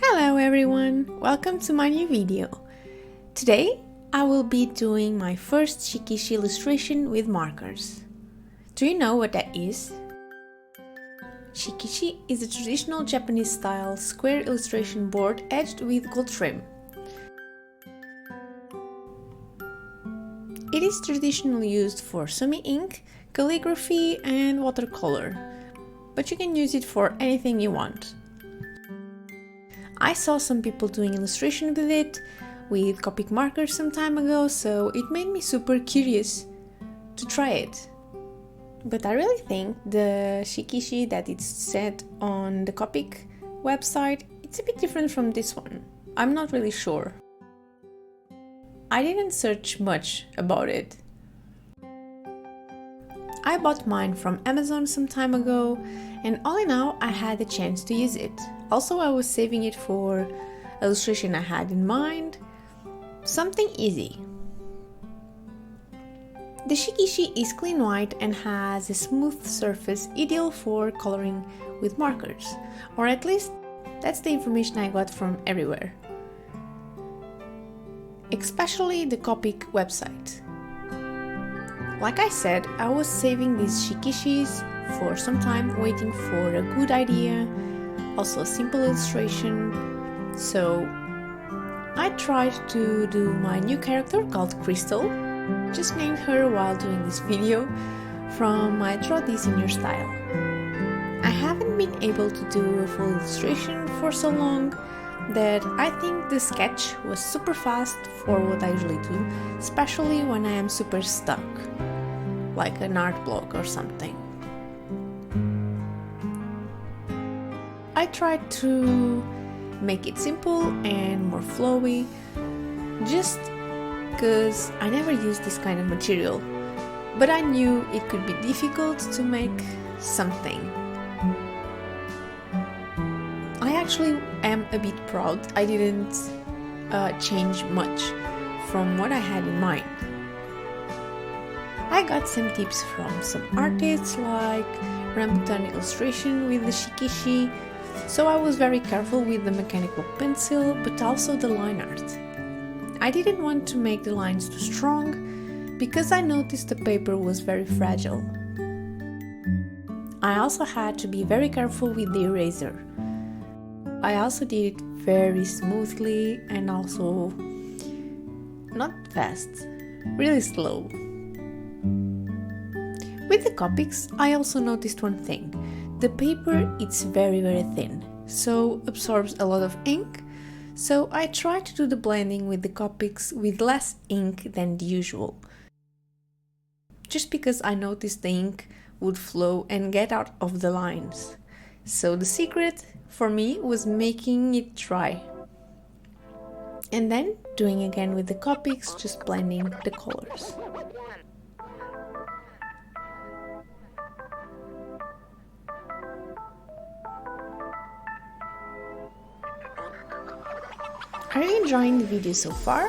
Hello everyone, welcome to my new video. Today I will be doing my first Shikishi illustration with markers. Do you know what that is? Shikishi is a traditional Japanese style square illustration board edged with gold trim. It is traditionally used for sumi ink, calligraphy and watercolor, but you can use it for anything you want. I saw some people doing illustration with it, with Copic markers some time ago, so it made me super curious to try it. But I really think the Shikishi that it's set on the Copic website, it's a bit different from this one. I'm not really sure. I didn't search much about it. I bought mine from Amazon some time ago, and only now I had the chance to use it. Also, I was saving it for illustration I had in mind, something easy. The Shikishi is clean white and has a smooth surface ideal for coloring with markers, or at least that's the information I got from everywhere, especially the Copic website. Like I said, I was saving these Shikishis for some time, waiting for a good idea, also a simple illustration. So I tried to do my new character called Crystal, just named her while doing this video, from my Draw This in Your style. I haven't been able to do a full illustration for so long that I think the sketch was super fast for what I usually do, especially when I am super stuck, like an art blog or something. I tried to make it simple and more flowy, just because I never used this kind of material, but I knew it could be difficult to make something. I actually am a bit proud I didn't change much from what I had in mind. I got some tips from some artists like Rambutan illustration with the Shikishi, so I was very careful with the mechanical pencil, but also the line art. I didn't want to make the lines too strong because I noticed the paper was very fragile. I also had to be very careful with the eraser. I also did it very smoothly and also not fast, really slow. With the Copics, I also noticed one thing. The paper is very thin, so absorbs a lot of ink, so I tried to do the blending with the Copics with less ink than the usual, just because I noticed the ink would flow and get out of the lines. So the secret for me was making it dry, and then doing again with the Copics, just blending the colors. Are you enjoying the video so far?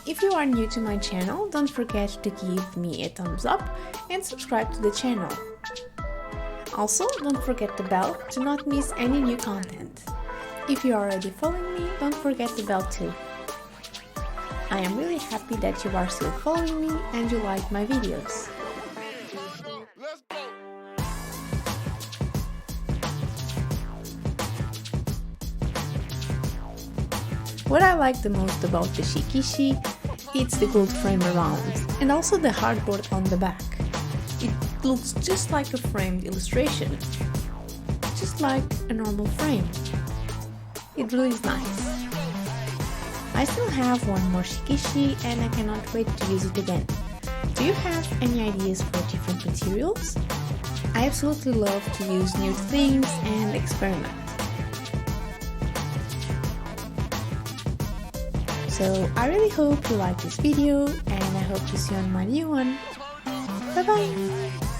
If you are new to my channel, don't forget to give me a thumbs up and subscribe to the channel. Also, don't forget the bell to not miss any new content. If you are already following me, don't forget the bell too. I am really happy that you are still following me and you like my videos. What I like the most about the Shikishi, it's the gold frame around and also the hardboard on the back. It looks just like a framed illustration, just like a normal frame. It really is nice. I still have one more Shikishi and I cannot wait to use it again. Do you have any ideas for different materials? I absolutely love to use new things and experiment. So I really hope you like this video and I hope to see you on my new one. Bye bye!